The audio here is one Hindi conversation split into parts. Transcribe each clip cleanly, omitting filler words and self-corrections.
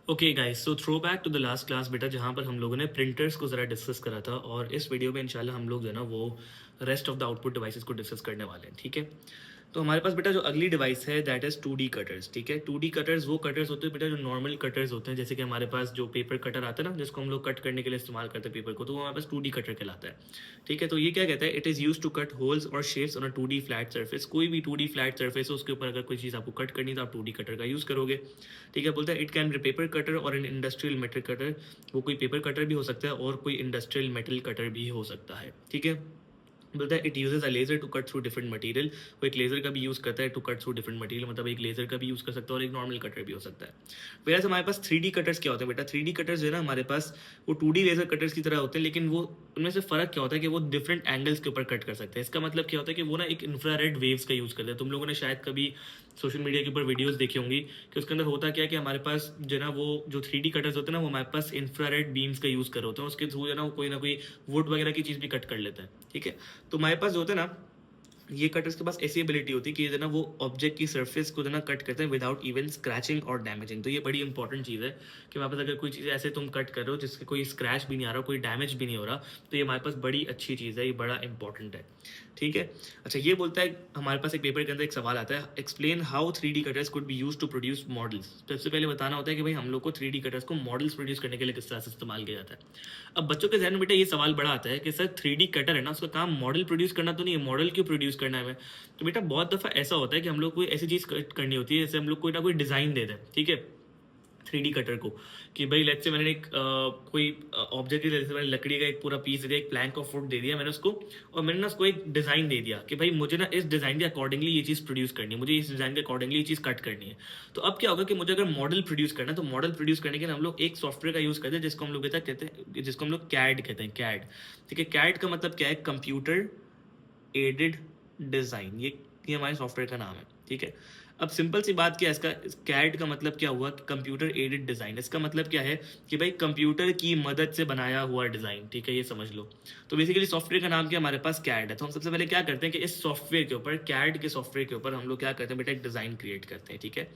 Okay guys, so throw back to the last class बेटा, जहाँ पर हम लोगों ने प्रिंटर्स को ज़रा डिस्कस करा था। और इस वीडियो में इंशाल्लाह हम लोग जो है ना वो rest of the output devices को डिस्कस करने वाले हैं। ठीक है, तो हमारे पास बेटा जो अगली डिवाइस है दैट इज़ 2D कटर्स। ठीक है, 2D कटर्स वो कटर्स होते हैं बेटा जो नॉर्मल कटर्स होते हैं, जैसे कि हमारे पास जो पेपर कटर आता है ना, जिसको हम लोग कट करने के लिए इस्तेमाल करते हैं पेपर को, तो वो हमारे पास 2D कटर कहलाता है। ठीक है, तो ये क्या कहता है, it is use to cut holes और shapes on a 2D flat surface. कोई भी 2D फ्लैट सर्फेस हो, उसके ऊपर अगर कोई चीज़ आपको कट करनी है तो आप 2D कटर का यूज़ करोगे। ठीक है, बोलता है it can be paper cutter और एन इंडस्ट्रियल मेटल कटर। वो कोई पेपर कटर भी हो सकता है और कोई इंडस्ट्रियल मेटल कटर भी हो सकता है। ठीक है, बोलता है it uses a laser to cut through different material. वो एक लेजर का भी यूज़ करता है to cut through different material, मतलब एक लेजर का भी यूज़ कर सकता है और एक नॉर्मल कटर भी हो सकता है। वैसे हमारे पास 3D कटर्स क्या होते हैं बेटा, 3D कटर्स जो है ना हमारे पास वो 2D लेजर कटर्स की तरह होते हैं, लेकिन वो उनमें से फ़र्क क्या होता है कि वो डिफरेंट एंगल्स के ऊपर कट कर सकते हैं। इसका मतलब क्या होता है कि वो ना एक इंफ्रारेड वेव्स का यूज़ करते हैं। तुम लोगों ने शायद कभी सोशल मीडिया के ऊपर वीडियोस देखी होंगी कि उसके अंदर होता क्या है कि हमारे पास जो है ना वो जो 3D कटर्स होते हैं ना, वो हमारे पास इंफ्रारेड बीम्स का यूज़ कर रहे होते हैं। उसके थ्रू जो है ना वो कोई वुड वगैरह की चीज़ भी कट कर लेते हैं। ठीक है, तो हमारे पास जो होता है ना, ये कटर्स के पास ऐसी एबिलिटी होती है कि ना वो ऑब्जेक्ट की सरफेस को ना कट करते हैं विदाउट इवन स्क्रैचिंग और डैमेजिंग। तो ये बड़ी इंपॉर्टेंट चीज़ है कि वहाँ पर अगर कोई चीज़ ऐसे तुम कट कर रहे हो जिसके कोई स्क्रैच भी नहीं आ रहा, कोई डैमेज भी नहीं हो रहा, तो ये हमारे पास बड़ी अच्छी चीज़ है, ये बड़ा इंपॉर्टेंट है। ठीक है, अच्छा ये बोलता है हमारे पास एक पेपर के अंदर एक सवाल आता है, explain how 3D cutters could be use to produce models. सबसे पहले बताना होता है कि भाई हम लोग को 3D कटर्स को मॉडल्स प्रोड्यूस करने के लिए किस तरह से इस्तेमाल किया जाता है। अब बच्चों के जहन में बेटा ये सवाल बड़ा आता है कि सर 3D कटर है ना, उसका काम मॉडल प्रोड्यूस करना तो नहीं है, मॉडल क्यों प्रोड्यूस करना है हमें। तो बेटा बहुत दफ़ा ऐसा होता है कि हम लोग कोई ऐसी चीज़ करनी होती है, जैसे हम लोग कोई ना कोई डिज़ाइन दे दें। ठीक है, 3D कटर को कि भाई लेट्स से मैंने एक कोई ऑब्जेक्ट ले, जैसे मैंने लकड़ी का एक पूरा पीस दिया, एक प्लैंक ऑफ वुड दे दिया मैंने उसको, और मैंने ना उसको एक डिज़ाइन दे दिया कि भाई मुझे ना इस डिज़ाइन के अकॉर्डिंगली ये चीज़ प्रोड्यूस करनी है, मुझे इस डिज़ाइन के अकॉर्डिंगली ये चीज़ कट करनी है। तो अब क्या होगा कि मुझे अगर मॉडल प्रोड्यूस करना है, तो मॉडल प्रोड्यूस करने के लिए हम लोग एक सॉफ्टवेयर का यूज़ करते हैं जिसको हम लोग कहते हैं, जिसको हम लोग कैड कहते हैं, कैड। ठीक है, कैड का मतलब क्या है, कंप्यूटर एडेड डिज़ाइन। ये हमारे सॉफ्टवेयर का नाम है। ठीक है, अब सिंपल सी बात क्या है, इसका कैड का मतलब क्या हुआ, कंप्यूटर एडेड डिज़ाइन। इसका मतलब क्या है कि भाई कंप्यूटर की मदद से बनाया हुआ डिज़ाइन। ठीक है, ये समझ लो। तो बेसिकली सॉफ्टवेयर का नाम क्या, हमारे पास कैड है। तो हम सबसे पहले क्या करते हैं कि इस सॉफ्टवेयर के ऊपर, कैड के सॉफ्टवेयर के ऊपर हम लोग क्या करते हैं बेटा, एक डिज़ाइन क्रिएट करते हैं। ठीक है,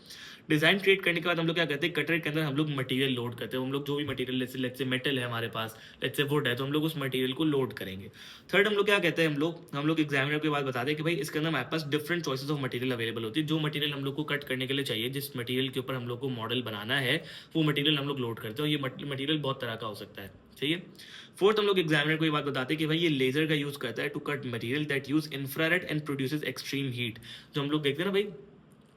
डिज़ाइन क्रिएट करने के बाद हम लोग क्या करते हैं, कटर के अंदर हम लोग मटेरियल लोड करते हैं। हम लोग जो भी मटेरियल, लेट्स से मेटल है हमारे पास, लेट्स से वुड है, तो हम लोग उस मटेरियल को लोड करेंगे। थर्ड हम लोग क्या कहते हैं, हम लोग एग्जामिनर के बाद बताते हैं कि भाई इसके अंदर हमारे पास different choices of material available होती है। जो मटेरियल हम लोग को कट करने के लिए चाहिए, जिस मटेरियल के ऊपर हम लोग को मॉडल बनाना है, वो मटेरियल हम लोग लोड करते हैं। और ये मटेरियल बहुत तरह का हो सकता है। सही है। फोर्थ हम लोग एग्जामिनर को ये बात बताते हैं कि भाई ये लेजर का यूज करता है to cut material that use infrared and produces extreme heat. जो हम लोग देखते हैं ना भाई,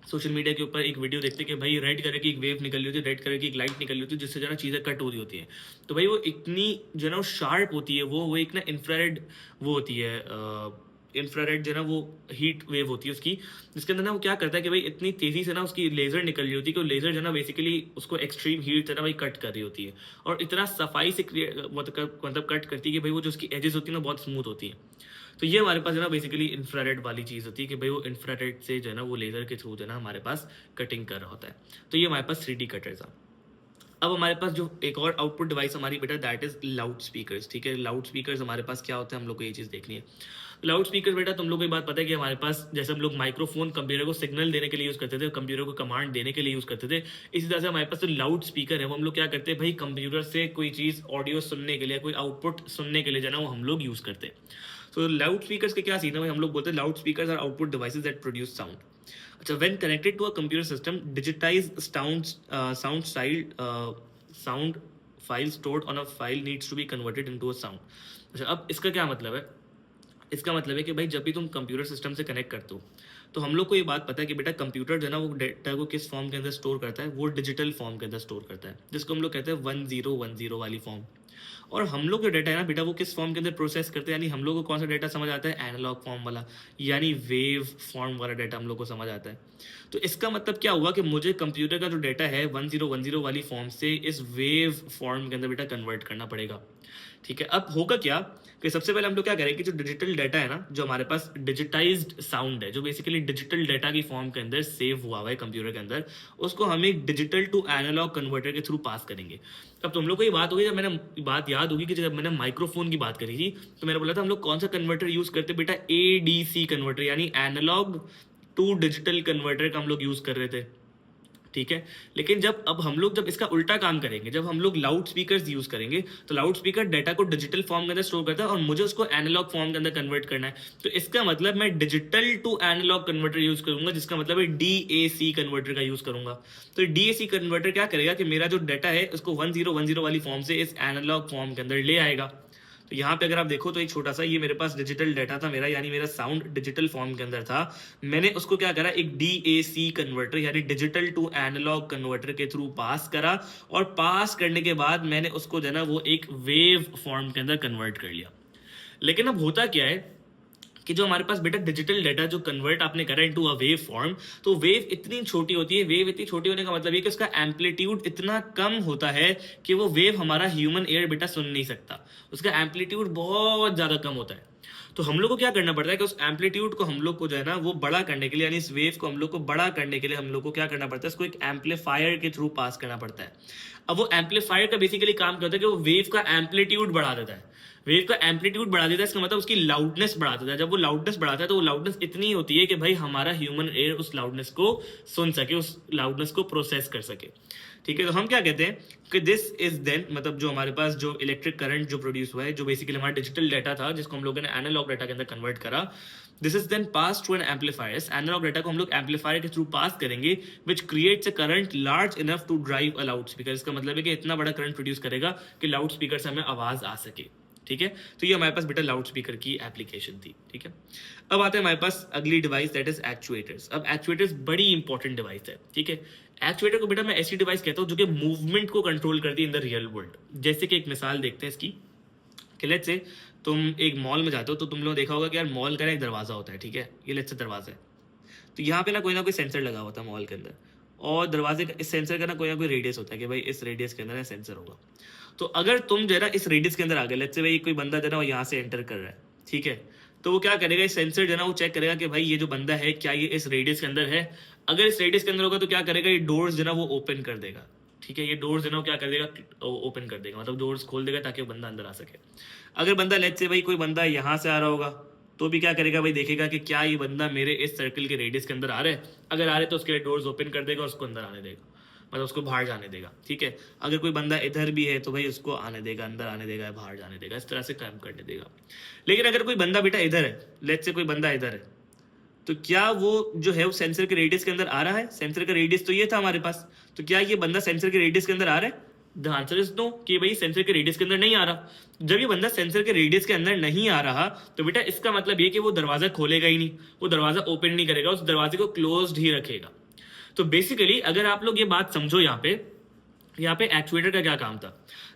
सोशल मीडिया के ऊपर एक वीडियो देखते हैं कि भाई रेड कलर की एक वेव निकल रही होती है, रेड कलर की एक लाइट निकल रही होती है, जिससे जो है ना चीज़ें कट हो रही होती हैं। तो भाई वो इतनी जो है ना शार्प होती है, वो एक ना इंफ्रारेड वो होती है, इंफ्रारेड जो है ना वो हीट वेव होती है उसकी, जिसके अंदर ना वो क्या करता है कि भाई इतनी तेज़ी से ना उसकी लेज़र निकल रही होती है कि वो लेज़र जो है ना बेसिकली उसको एक्सट्रीम हीट से ना भाई कट कर रही होती है, और इतना सफाई से मतलब कट करती है कि भाई वो जो उसकी एजेस होती है ना बहुत स्मूथ होती है। तो ये हमारे पास जो है ना बेसिकली इंफ्रारेड वाली चीज़ होती है कि भाई वो इंफ्रारेड से जो है ना वो लेज़र के थ्रू जो है ना हमारे पास कटिंग कर रहा होता है। तो ये हमारे पास 3D कटर्स है। अब हमारे पास जो एक और आउटपुट डिवाइस हमारी बेटा दैट इज लाउड स्पीकर्स। ठीक है, लाउड स्पीकर्स हमारे पास क्या होता है, हम लोग को ये चीज़ देखनी है। लाउड स्पीकर बेटा तुम लोग को ये बात पता है कि हमारे पास जैसे हम लोग माइक्रोफोन कंप्यूटर को सिग्नल देने के लिए यूज़ करते थे, कंप्यूटर को कमांड देने के लिए यूज़ करते थे, इसी तरह से हमारे पास जो लाउड स्पीकर है वो हम लोग क्या करते हैं भाई, कंप्यूटर से कोई चीज़ ऑडियो सुनने के लिए, कोई आउटपुट सुनने के लिए जो है ना वो हम लोग यूज़ करते हैं। तो लाउड स्पीकर्स के क्या सीन है भाई, हम लोग बोलते हैं loud speakers are output devices that produce sound. अच्छा, when connected to a computer system digitize sound style sound file stored on a file needs to be converted into a sound. अच्छा, अब इसका क्या मतलब है, इसका मतलब है कि भाई जब भी तुम कंप्यूटर सिस्टम से कनेक्ट करते हो, तो हम लोग को ये बात पता है कि बेटा कंप्यूटर जो है ना वो डेटा को किस फॉर्म के अंदर स्टोर करता है, वो डिजिटल फॉर्म के अंदर स्टोर करता है, जिसको हम लोग कहते हैं 1010 वाली फॉर्म। और हम लोग जो डेटा है ना बेटा वो किस फॉर्म के अंदर प्रोसेस करते हैं, यानी हम लोग को कौन सा डेटा समझ आता है, एनालॉग फॉर्म वाला, यानी वेव फॉर्म वाला डेटा हम लोग को समझ आता है। तो इसका मतलब क्या हुआ कि मुझे कंप्यूटर का जो डेटा है 1010 वाली फॉर्म से इस वेव फॉर्म के अंदर बेटा कन्वर्ट करना पड़ेगा। ठीक है, अब होगा क्या कि सबसे पहले हम लोग क्या करें कि जो डिजिटल डाटा है ना, जो हमारे पास डिजिटाइज्ड साउंड है, जो बेसिकली डिजिटल डाटा की फॉर्म के अंदर सेव हुआ हुआ है कंप्यूटर के अंदर, उसको हम एक डिजिटल टू एनालॉग कन्वर्टर के थ्रू पास करेंगे। अब तुम लोग को ये बात होगी, जब मैंने बात याद होगी कि जब मैंने माइक्रोफोन की बात करी थी, तो मैंने बोला था हम लोग कौन सा कन्वर्टर यूज करते बेटा, ADC कन्वर्टर, यानी एनालॉग टू डिजिटल कन्वर्टर का हम लोग यूज कर रहे थे। ठीक है। लेकिन जब हम लोग इसका उल्टा काम करेंगे, जब हम लोग लाउड स्पीकर यूज करेंगे, तो लाउड स्पीकर डाटा को डिजिटल फॉर्म के अंदर स्टोर करता है और मुझे उसको एनालॉग फॉर्म के अंदर कन्वर्ट करना है। तो इसका मतलब मैं digital to analogue converter use करूंगा, जिसका मतलब है DAC कन्वर्टर का यूज करूंगा। तो DAC कन्वर्टर क्या करेगा कि मेरा जो डाटा है उसको 1010 वाली फॉर्म से इस एनालॉग फॉर्म के अंदर ले आएगा। तो यहाँ पे अगर आप देखो तो एक छोटा सा ये मेरे पास डिजिटल डाटा था मेरा, यानी मेरा साउंड डिजिटल फॉर्म के अंदर था। मैंने उसको क्या करा, एक DAC कन्वर्टर यानी डिजिटल टू एनालॉग कन्वर्टर के थ्रू पास करा, और पास करने के बाद मैंने उसको जो है ना वो एक वेव फॉर्म के अंदर कन्वर्ट कर लिया। लेकिन अब होता क्या है कि जो हमारे पास बेटा डिजिटल डाटा जो कन्वर्ट आपने करा इनटू अ वेव फॉर्म, तो वेव इतनी छोटी होती है। वेव इतनी छोटी होने का मतलब ये कि उसका एम्पलीट्यूड इतना कम होता है कि वो वेव हमारा ह्यूमन ईयर बेटा सुन नहीं सकता। उसका एम्पलीट्यूड बहुत ज्यादा कम होता है। तो हम लोग को क्या करना पड़ता है कि उस एम्पलीट्यूड को हम लोग को जो है ना वो बड़ा करने के लिए, यानी इस वेव को हम लोग को बड़ा करने के लिए हम लोग को क्या करना पड़ता है, इसको एक एम्पलीफायर के थ्रू पास करना पड़ता है। अब वो एम्पलीफायर का बेसिकली काम करता है कि वो वेव का एम्पलीट्यूड बढ़ा देता है। वेव का एम्पलीट्यूड बढ़ा देता है, इसका मतलब उसकी लाउडनेस बढ़ा देता है। जब वो लाउडनेस बढ़ाता है तो वो लाउडनेस इतनी होती है कि भाई हमारा ह्यूमन ईयर उस लाउडनेस को सुन सके, उस लाउडनेस को प्रोसेस कर सके। ठीक है, तो हम क्या कहते हैं कि दिस इज देन, मतलब जो हमारे पास जो इलेक्ट्रिक करंट जो प्रोड्यूस हुआ है, जो बेसिकली हमारा डिजिटल डाटा था जिसको हम लोगों ने एनालॉग डाटा के अंदर कन्वर्ट करा, this is then pass to an amplifier. इस एनालॉग डाटा को हम लोग एम्पलीफायर के थ्रू पास करेंगे, which creates a current large enough to drive a loudspeaker. इसका मतलब है कि इतना बड़ा करंट प्रोड्यूस करेगा कि लाउड स्पीकर से हमें आवाज आ सके। ठीक है, तो ये हमारे पास बेटा लाउड स्पीकर की एप्लीकेशन थी। ठीक है, अब आते हैं हमारे पास अगली डिवाइस, दैट इज एक्चुएटर्स। अब एक्चुएटर्स बड़ी इंपॉर्टेंट डिवाइस है। ठीक है, एक्चुएटर को बेटा मैं ऐसी डिवाइस कहता हूँ जो कि मूवमेंट को कंट्रोल करती है इन द रियल वर्ल्ड। जैसे कि एक मिसाल देखते हैं इसकी, कि लेट्स से तुम एक मॉल में जाते हो, तो तुम लोग देखा होगा कि यार मॉल का एक दरवाजा होता है। ठीक है, ये लेट्स से दरवाजा है, तो यहाँ पे ना कोई सेंसर लगा होता है मॉल के अंदर, और दरवाजे का इस सेंसर का ना कोई रेडियस होता है कि भाई इस रेडियस के अंदर सेंसर होगा। तो अगर तुम जो है ना इस रेडियस के अंदर आ गए, लेट्स से भाई कोई बंदा जो है ना वो यहाँ से एंटर कर रहा है, ठीक है, तो वो क्या करेगा, इस सेंसर जो है ना वो चेक करेगा कि भाई ये जो बंदा है क्या ये इस रेडियस के अंदर है। अगर इस रेडियस के अंदर होगा तो क्या करेगा, ये डोर्स जो है ना वो ओपन कर देगा। ठीक है, ये डोर्स जो है ना वो क्या कर देगा, ओपन कर देगा, मतलब डोर्स खोल देगा ताकि वो बंदा अंदर आ सके। अगर बंदा लेट्स से भाई कोई बंदा यहाँ से आ रहा होगा, तो भी क्या करेगा भाई, देखेगा कि क्या ये बंदा मेरे इस सर्कल के रेडियस के अंदर आ रहा है। अगर आ रहे तो उसके लिए डोर्स ओपन कर देगा और उसको अंदर आने देगा, मतलब उसको बाहर जाने देगा। ठीक है, अगर कोई बंदा इधर भी है तो भाई उसको आने देगा, अंदर आने देगा, बाहर जाने देगा, इस तरह से काम करने देगा। लेकिन अगर कोई बंदा बेटा इधर है, लेट्स से कोई बंदा इधर है, तो क्या वो जो है वो सेंसर के रेडियस के अंदर आ रहा है? सेंसर का रेडियस तो ये था हमारे पास, तो क्या ये बंदा सेंसर के रेडियस के अंदर आ रहा है? द आंसर इज नो, कि भाई सेंसर के रेडियस के अंदर नहीं आ रहा। जब ये बंदा सेंसर के रेडियस के अंदर नहीं आ रहा, तो बेटा इसका मतलब ये कि वो दरवाजा खोलेगा ही नहीं, वो दरवाजा ओपन नहीं करेगा, उस दरवाजे को क्लोज्ड ही रखेगा। तो बेसिकली अगर आप लोग ये बात समझो, यहाँ पे एक्चुएटर का क्या काम था।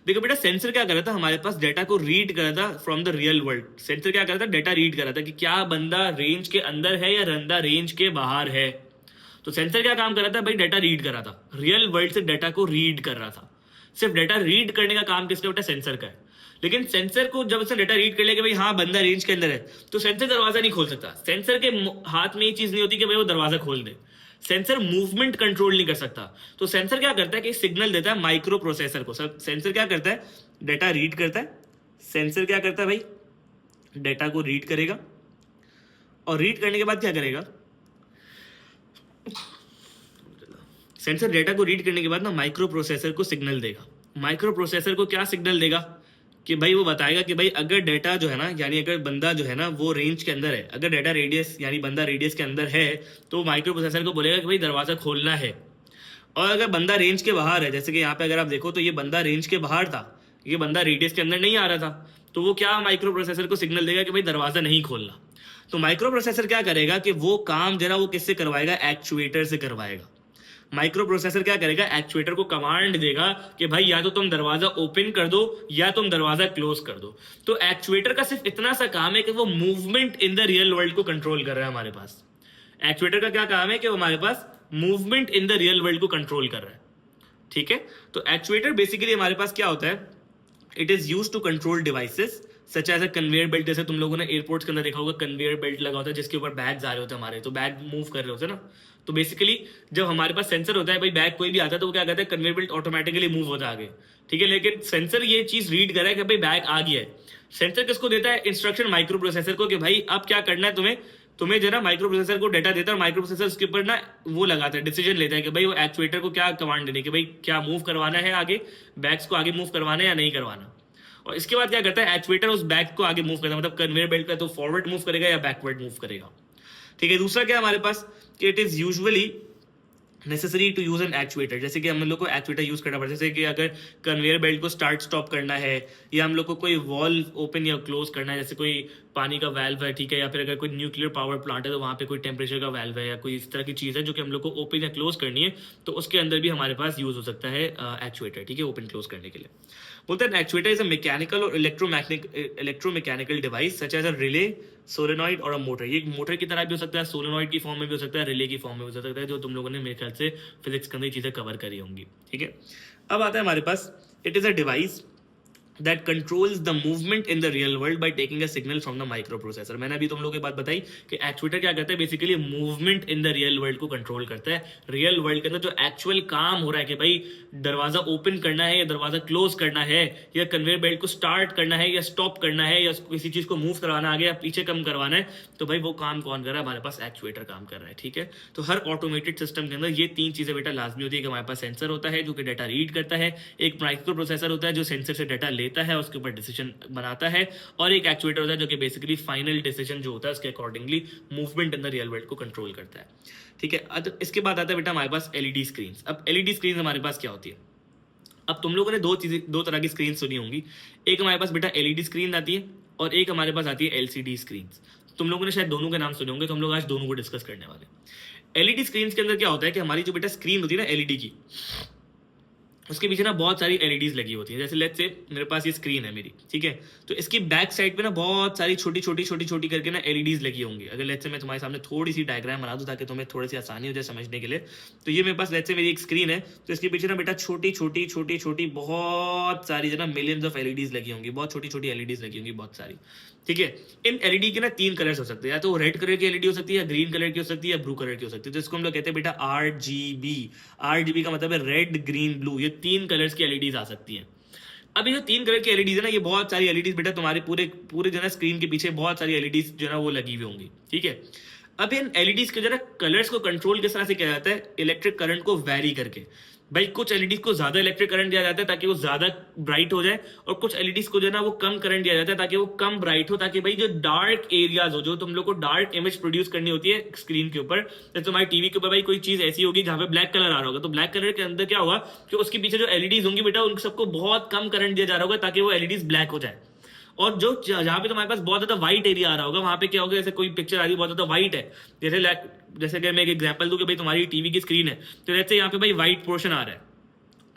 देखो बेटा, सेंसर क्या कर रहा था, हमारे पास डाटा को रीड कर रहा था from the real world. Sensor क्या कर रहा था, डाटा रीड कर रहा था कि क्या बंदा रेंज के अंदर है या बंदा रेंज के बाहर है। तो सेंसर क्या काम कर रहा था भाई, डाटा रीड कर रहा था, रियल वर्ल्ड से डाटा को रीड कर रहा था। सिर्फ डाटा रीड करने का काम किसका बेटा, सेंसर का है। लेकिन सेंसर को जब उसने डाटा रीड कर लिया कि भाई हाँ बंदा रेंज के अंदर है, तो सेंसर दरवाजा नहीं खोल सकता। सेंसर के हाथ में ये चीज नहीं होती कि भाई वो दरवाजा खोल दे। सेंसर मूवमेंट कंट्रोल नहीं कर सकता। तो सेंसर क्या करता है कि सिग्नल देता है माइक्रो प्रोसेसर को। सब सेंसर क्या करता है, डाटा रीड करता है। सेंसर क्या करता है भाई, डाटा को रीड करेगा, और रीड करने के बाद क्या करेगा, सेंसर डाटा को रीड करने के बाद ना माइक्रो प्रोसेसर को सिग्नल देगा। माइक्रो प्रोसेसर को क्या सिग्नल देगा कि भाई वो बताएगा कि भाई अगर डाटा जो है ना, यानी अगर बंदा जो है ना वो रेंज के अंदर है, अगर डाटा रेडियस यानी बंदा रेडियस के अंदर है, तो माइक्रो प्रोसेसर को बोलेगा कि भाई दरवाजा खोलना है। और अगर बंदा रेंज के बाहर है, जैसे कि यहाँ पे अगर आप देखो तो ये बंदा रेंज के बाहर था, ये बंदा रेडियस के अंदर नहीं आ रहा था, तो वो क्या माइक्रो प्रोसेसर को सिग्नल देगा कि भाई दरवाजा नहीं खोलना। तो माइक्रो प्रोसेसर क्या करेगा कि वो काम जो है ना वो किससे करवाएगा, एक्चुएटर से करवाएगा। माइक्रो प्रोसेसर क्या करेगा, एक्चुएटर को कमांड देगा कि भाई या तो तुम दरवाजा ओपन कर दो या तुम दरवाजा क्लोज कर दो। तो एक्चुएटर का सिर्फ इतना सा काम है कि वो movement in the real world को कंट्रोल कर रहा है हमारे पास। एक्चुएटर का क्या काम है कि वो हमारे पास movement in the real world को कंट्रोल कर रहा है। ठीक है, तो एक्चुएटर बेसिकली हमारे पास क्या होता है, it is used to control devices such as a conveyor belt. जैसे तुम लोगों ने एयरपोर्ट्स के अंदर देखा होगा, कन्वेयर बेल्ट लगा होता है जिसके ऊपर बैग्स आ रहे होते हैं हमारे, तो बैग मूव कर रहे होते हैं ना। तो बेसिकली जब हमारे पास सेंसर होता है, भाई बैग कोई भी आता है तो वो क्या कहता है, कन्वेयर बेल्ट ऑटोमेटिकली मूव होता है आगे। ठीक है, लेकिन सेंसर ये चीज रीड कर रहा है कि भाई बैग आ गया है। सेंसर किसको देता है इंस्ट्रक्शन, माइक्रो प्रोसेसर को, कि भाई अब क्या करना है तुम्हें, तुम्हें जो है ना माइक्रो प्रोसेसर को डाटा देता है और माइक्रो प्रोसेसर उसके ऊपर ना वो लगाता है, डिसीजन लेता है कि भाई वो एक्चुएटर को क्या कमांड देने की, भाई क्या मूव करवाना है आगे, बैग्स को आगे मूव करवाना है या नहीं करवाना। और इसके बाद क्या करता है, एक्चुएटर उस बैग को आगे मूव करता है, मतलब कन्वेयर बेल्ट का तो फॉरवर्ड मूव करेगा या बैकवर्ड मूव करेगा। ठीक है, दूसरा क्या है हमारे पास कि it is usually necessary to use an actuator, जैसे कि हम लोग को एक्चुएटर यूज करना पड़ता है, जैसे कि अगर कन्वेयर बेल्ट को स्टार्ट स्टॉप करना है या हम लोग को कोई वॉल्व ओपन या क्लोज करना है, जैसे कोई पानी का वैल्व है, ठीक है, या फिर अगर कोई न्यूक्लियर पावर प्लांट है तो वहाँ पे कोई टेम्परेचर का वैल्व है या कोई इस तरह की चीज़ है जो कि हम लोग को ओपन या क्लोज करनी है, तो उसके अंदर भी हमारे पास यूज हो सकता है एक्चुएटर, ठीक है, ओपन क्लोज करने के लिए। बोलते हैं actuator is a mechanical or electromechanical device such as a relay, solenoid or a motor. ये मोटर की तरह भी हो सकता है, सोलेनॉइड की फॉर्म में भी हो सकता है, रिले की फॉर्म में भी हो सकता है, जो तुम लोगों ने मेरे ख्याल से फिजिक्स के अंदर चीज़ें कवर करी होंगी। ठीक है, अब आता है हमारे पास it is a device that controls the movement in the real world by taking a signal from the microprocessor। मैंने अभी तुम लोगों को बात बताई कि एक्चुएटर क्या करता है, basically movement in the real world को कंट्रोल करता है। रियल वर्ल्ड के अंदर जो एक्चुअल काम हो रहा है कि भाई दरवाजा ओपन करना है या दरवाजा क्लोज करना है या कन्वेयर बेल्ट को स्टार्ट करना है या स्टॉप करना है या किसी चीज को मूव करवाना आगे या पीछे कम करवाना है, तो भाई वो काम कौन कर रहा है, हमारे पास एक्चुएटर काम कर रहा है। ठीक है, तो हर ऑटोमेटेड सिस्टम के अंदर ये तीन चीजें बेटा लाजमी होती है कि हमारे पास सेंसर होता है जो कि डाटा रीड करता है, एक माइक्रो प्रोसेसर होता है जो सेंसर से डाटा लेता है उसके ऊपर डिसीजन बनाता है, और एक एक्चुएटर होता है जो कि बेसिकली फाइनल डिसीजन जो होता है उसके accordingly movement in the real world को कंट्रोल करता है। ठीक है, अब इसके बाद आता है बेटा हमारे पास एलईडी स्क्रीन। अब एलईडी स्क्रीन हमारे पास क्या होती है, अब तुम लोगों ने दो तरह की स्क्रीन सुनी होंगी, एक हमारे पास बेटा एलईडी स्क्रीन आती है और एक हमारे पास आती है एलसीडी स्क्रीन। तुम लोगों ने शायद दोनों के नाम सुने होंगे, तो हम लोग आज दोनों को डिस्कस करने वाले हैं। एलईडी स्क्रीन के अंदर क्या होता है कि हमारी जो बेटा स्क्रीन होती है ना एलईडी की, उसके पीछे ना बहुत सारी एलईडीज लगी होती है। जैसे लेट्स से मेरे पास ये स्क्रीन है मेरी, ठीक है, तो इसकी बैक साइड पे ना बहुत सारी छोटी छोटी करके ना एलईडीज लगी होंगी। अगर लेट्स से मैं तुम्हारे सामने थोड़ी सी डायग्राम बना दूं ताकि तुम्हें थोड़ी सी आसानी हो जाए समझने के लिए, तो ये मेरे पास लेट्स से मेरी एक स्क्रीन है, तो इसके पीछे ना बेटा छोटी बहुत सारी जो ना मिलियंस ऑफ एलईडीज लगी होंगी, बहुत छोटी एलईडीज लगी होंगी बहुत सारी। ठीक है, इन एलईडी के ना तीन कलर्स हो सकते हैं, या तो रेड कलर की एलईडी हो सकती है, या ग्रीन कलर की हो सकती है, या ब्लू कलर की हो सकती है। तो इसको हम लोग कहते हैं बेटा आरजीबी। आरजीबी का मतलब है रेड ग्रीन ब्लू, ये तीन कलर्स की एलईडीज आ सकती हैं। अब ये जो तीन कलर की एलईडीज है ना, ये बहुत सारी एलईडीज बेटा तुम्हारे पूरे जो ना स्क्रीन के पीछे बहुत सारी एलईडीज जो ना वो लगी हुई होंगी। ठीक है, अब इन एलईडीज के जो ना कलर्स को कंट्रोल किस तरह से किया जाता है, इलेक्ट्रिक करंट को वेरी करके। भाई कुछ एलईडीज को ज्यादा इलेक्ट्रिक करंट दिया जाता है ताकि वो ज्यादा ब्राइट हो जाए, और कुछ एलईडीज को जो है ना वो कम करंट दिया जाता है ताकि वो कम ब्राइट हो, ताकि भाई जो डार्क एरियाज हो, जो तुम लोग को डार्क इमेज प्रोड्यूस करनी होती है स्क्रीन के ऊपर, जैसे तुम्हारी टीवी के ऊपर भाई कोई चीज ऐसी होगी जहां पे ब्लैक कलर आ रहा होगा, तो ब्लैक कलर के अंदर क्या होगा कि उसके पीछे जो एलईडीज होंगी बेटा उन सबको बहुत कम करंट दिया जा रहा होगा ताकि वो एलईडीज ब्लैक हो जाए। और जो जहां पे तुम्हारे पास बहुत ज्यादा व्हाइट एरिया आ रहा होगा वहां पे क्या होगा, जैसे कोई पिक्चर आ रही है बहुत ज्यादा व्हाइट है, जैसे अगर मैं एक एग्जांपल दूं कि भाई तुम्हारी टीवी की स्क्रीन है, तो जैसे यहाँ पे भाई व्हाइट पोर्शन आ रहा है,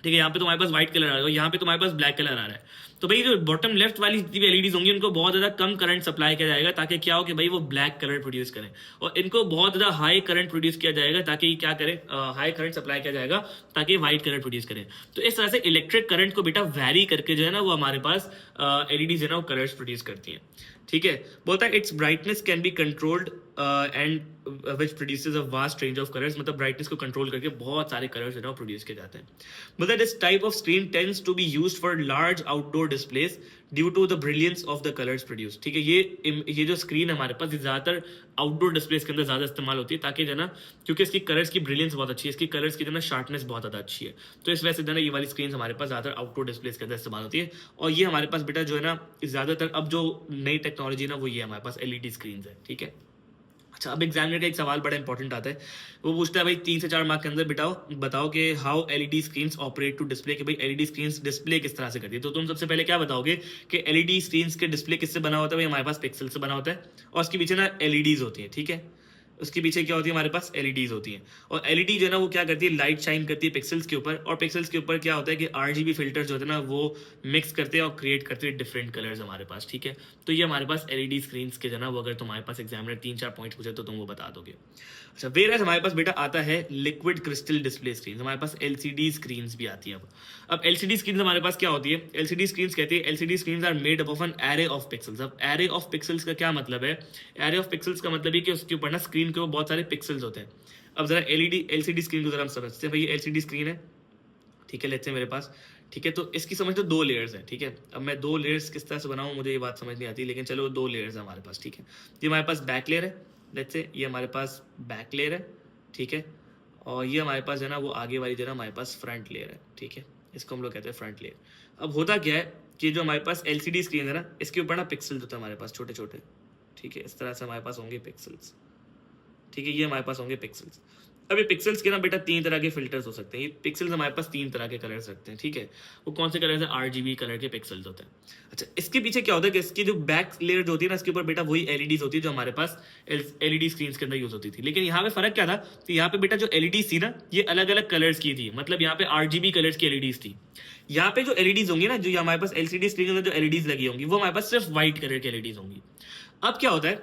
ठीक है, यहाँ पे तुम्हारे पास व्हाइट कलर आ रहा है, यहाँ पे तुम्हारे पास ब्लैक कलर आ रहा है, तो भाई जो बॉटम लेफ्ट वाली जितनी भी एलईडीज होंगी उनको बहुत ज्यादा कम करंट सप्लाई किया जाएगा ताकि क्या हो कि भाई वो ब्लैक कलर प्रोड्यूस करें, और इनको बहुत ज्यादा हाई करंट प्रोड्यूस किया जाएगा ताकि क्या करें, हाई करंट सप्लाई किया जाएगा ताकि व्हाइट कलर प्रोड्यूस करें। तो इस तरह से इलेक्ट्रिक करंट को बेटा वैरी करके जो है ना वो हमारे पास एलईडीज है ना वो कलर्स प्रोड्यूस करती हैं। ठीक है, बोलता है it's brightness can be controlled and which produces a vast range of colours, मतलब ब्राइटनेस को कंट्रोल करके बहुत सारे कलर्स जो है प्रोड्यूस किए जाते हैं। मतलब this type of screen tends to be used for large outdoor displays due to the brilliance of the colours produce. ठीक है, ये जो स्क्रीन है हमारे पास ज्यादातर आउटडोर डिस्प्लेस के अंदर ज्यादा इस्तेमाल होती है ताकि जो है ना, क्योंकि इसकी कलर्स की ब्रिलियंस बहुत अच्छी है, इसकी कलर्स की जो है शार्पनेस बहुत ज्यादा अच्छी है, तो इस वजह से जो है ये वाली स्क्रीन हमारे पास ज्यादातर आउटडोर डिस्प्लेस के अंदर इस्तेमाल होती है। और ये हमारे पास बेटा जो है ना ज्यादातर अब जो नई टेक्नोलॉजी है ना वो ये हमारे पास एलईडी स्क्रीन है। ठीक है, अच्छा, अब एग्जामिनर का एक सवाल बड़ा इंपॉर्टेंट आता है, वो पूछता है भाई 3 से 4 मार्क के अंदर बताओ कि how LED screens operate to display, कि भाई एलईडी स्क्रीन्स डिस्प्ले किस तरह से करती है। तो तुम सबसे पहले क्या बताओगे कि एलईडी स्क्रीन्स के डिस्प्ले किससे बना होता है, भाई हमारे पास पिक्सल से बना होता है, और उसके पीछे ना एलईडीज होती है। ठीक है, उसके पीछे क्या होती है, हमारे पास एलईडीज होती हैं, और एलईडी जो है ना वो क्या करती है, लाइट शाइन करती है पिक्सल्स के ऊपर, और पिक्सल्स के ऊपर क्या होता है कि आरजीबी फिल्टर जो होते हैं ना वो मिक्स करते हैं और क्रिएट करते हैं डिफरेंट कलर्स हमारे पास। ठीक है, तो ये हमारे पास एलईडी स्क्रीन के जो है ना वो अगर तुम्हारे पास एग्जामिनर 3-4 पॉइंट पूछे तो तुम वो बता दोगे। अच्छा, वेयर एज हमारे पास बेटा आता है लिक्विड क्रिस्टल डिस्प्ले स्क्रीन, हमारे पास एलसीडी स्क्रीन भी आती है। अब एलसीडी स्क्रीन हमारे पास क्या होती है, एलसीडी स्क्रीन कहते हैं LCD screen are made up of an array of pixels. अब एरे ऑफ पिक्सल्स का क्या मतलब है, एरे ऑफ पिक्सल्स का मतलब है कि उसके ऊपर ना स्क्रीन के ऊपर बहुत सारे पिक्सल्स होते हैं। अब जरा एलसीडी स्क्रीन को जरा हम समझते हैं, भाई एलसीडी स्क्रीन है, ठीक है, लेते हैं मेरे पास, ठीक है, तो इसकी समझ तो 2 लेयर्स हैं। ठीक है, अब मैं 2 लेयर्स किस तरह से बनाऊं मुझे ये बात समझ नहीं आती, लेकिन चलो 2 लेयर्स है हमारे पास। ठीक है, ये हमारे पास बैक लेयर है, लेट्स से ये हमारे पास बैक लेयर है, ठीक है, और ये हमारे पास है ना वो आगे वाली जो है ना हमारे पास फ्रंट लेयर है, ठीक है, इसको हम लोग कहते हैं फ्रंट लेयर। अब होता क्या है कि जो हमारे पास LCD स्क्रीन है ना, इसके ऊपर ना पिक्सल्स होते हैं हमारे पास छोटे छोटे, ठीक है, इस तरह से हमारे पास होंगे पिक्सल्स, ठीक है, ये हमारे पास होंगे पिक्सल्स। अब ये पिक्सल्स के ना बेटा 3 तरह के फिल्टर्स हो सकते हैं। ये पिक्सल्स हमारे पास 3 तरह के कलर्स रखते हैं, ठीक है। वो कौन से कलर्स हैं? RGB कलर के पिक्सल्स होते हैं। अच्छा, इसके पीछे क्या होता है कि इसकी जो बैक लेयर जो होती है ना, इसके ऊपर बेटा वही LEDs होती है जो हमारे पास LED स्क्रीन के अंदर यूज होती थी। लेकिन यहाँ पे फर्क क्या था कि यहाँ पे बेटा जो LEDs थी ना, ये अलग अलग कलर्स की थी, मतलब यहाँ पे RGB कलर्स की LEDs थी। यहाँ पे जो LEDs होंगी ना, जो हमारे पास LCD स्क्रीन के अंदर जो LEDs लगी होंगी, वो हमारे पास सिर्फ व्हाइट कलर की LEDs होंगी। अब क्या होता है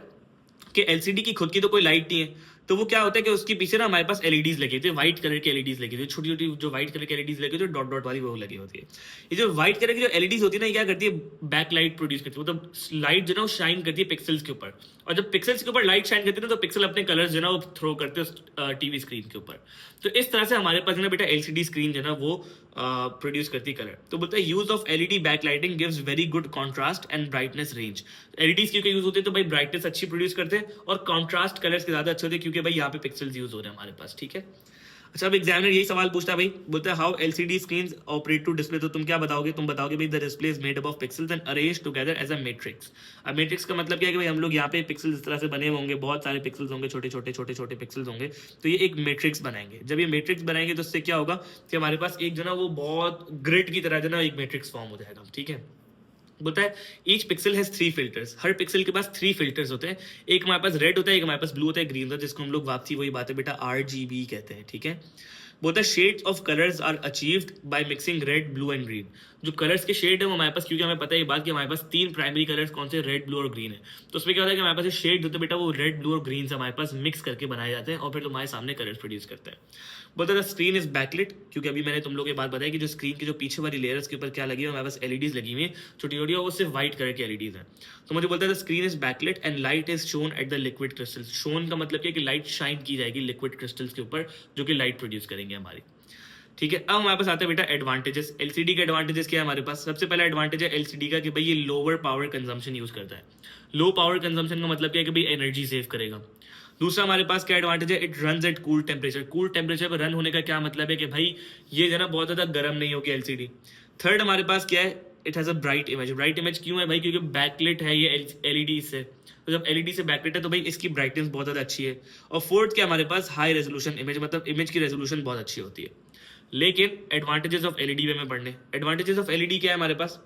कि LCD की खुद की तो कोई लाइट नहीं है, तो वो क्या होता है कि उसके पीछे ना हमारे पास LEDs लगे थे, व्हाइट कलर के LEDs लगी थी, छोटी छोटी जो व्हाइट कलर की LEDs लगी थी, डॉट डॉट वाली वो लगी होती है। ये जो व्हाइट कलर की जो LEDs होती है ना, ये क्या करती है? बैक लाइट प्रोड्यूस करती है, मतलब लाइट जो ना वो शाइन करती है पिक्सल्स के ऊपर, और जब पिक्सल्स के ऊपर लाइट शाइन करती है ना, तो पिक्सल अपने कलर्स जो ना वो थ्रो करते हैं टीवी स्क्रीन के ऊपर। तो इस तरह से हमारे पास ना बेटा LCD स्क्रीन जो है ना वो प्रोड्यूस करती है कलर। तो बोलते हैं use of LED back lighting gives very good contrast and brightness range. LEDs क्योंकि यूज होते हैं तो भाई ब्राइटनेस अच्छी प्रोड्यूस करते हैं, और कॉन्ट्रास्ट कलर्स के ज्यादा अच्छे होते हैं क्योंकि भाई यहाँ पे पिक्सल्स यूज हो रहे हैं हमारे पास, ठीक है। अच्छा, अब एग्जामिनर यही सवाल पूछता है भाई, बोलता है how LCD screens operate to display. तो तुम क्या बताओगे? तुम बताओगे भाई the display is made up of pixels and arrange together as a matrix. अब मैट्रिक्स का मतलब क्या है कि भाई हम लोग यहाँ पे पिक्सेल्स इस तरह से बने होंगे, बहुत सारे पिक्सेल्स होंगे, छोटे छोटे छोटे छोटे पिक्सेल्स होंगे, तो ये एक मैट्रिक्स बनाएंगे। जब ये मैट्रिक्स बनाएंगे तो उससे क्या होगा कि हमारे पास एक जो ना वो बहुत ग्रिड की तरह जो ना एक मैट्रिक्स फॉर्म हो जाएगा, ठीक है। बोलता है each pixel has 3 filters. Her pixel के पास 3 फिल्टर्स होते हैं। एक हमारे पास रेड होता है, एक हमारे पास ब्लू होता है, ग्रीन होता है, जिसको हम लोग वापसी वही बात है बेटा RGB कहते हैं, ठीक है। बोलता है shades of colours are achieved by mixing red, blue and green. जो कलर्स के शेड है वो हमारे पास, क्योंकि हमें पता है ये बात कि हमारे पास 3 प्राइमरी कलर्स कौन से, रेड, ब्लू और ग्रीन है, तो उसमें क्या होता है कि हमारे पास शेड होते हैं बेटा वो रेड, ब्लू और ग्रीन से हमारे पास मिक्स करके बनाए जाते हैं और फिर तुम्हारे सामने कलर्स प्रोड्यूस करते हैं। बोलता है स्क्रीन इज बैकलिट, क्योंकि अभी मैंने तुम लोग ये बात बताई कि जो स्क्रीन की जो पीछे वाली लेयर के ऊपर क्या लगी है, हमारे पास LEDs लगी हुई है छोटी छोटी, और वो सिर्फ व्हाइट कलर की LEDs है। तो मुझे बोलता है screen is backlit and light is shown at the liquid crystals. Shown का मतलब क्या है कि लाइट शाइन की जाएगी लिक्विड क्रिस्टल्स के ऊपर, जो कि लाइट प्रोड्यूस करेंगे हमारी, ठीक है। अब हमारे पास आते हैं बेटा एडवांटेजेस। LCD के एडवांटेजेस क्या है हमारे पास? सबसे पहला एडवांटेज है LCD का कि भाई ये लोअर पावर कंजम्पशन यूज करता है। लो पावर कंजम्पशन का मतलब क्या है कि भाई एनर्जी सेव करेगा। दूसरा हमारे पास क्या एडवांटेज है? It runs at cool temperature. Cool temperature पर रन होने का क्या मतलब है कि भाई ये जो ना बहुत ज्यादा गर्म नहीं होगी LCD। थर्ड हमारे पास क्या है? It has a bright image. Bright image क्यों है भाई? क्योंकि बैकलिट है ये LED से, तो जब LED से बैकलिट है तो भाई इसकी ब्राइटनेस बहुत ज्यादा अच्छी है। और फोर्थ क्या हमारे पास? हाई रेजोल्यूशन इमेज, मतलब इमेज की रेजोल्यूशन बहुत अच्छी होती है। लेकिन एडवांटेजेस ऑफ LED में पढ़ने, एडवांटेजेस ऑफ LED क्या है हमारे पास?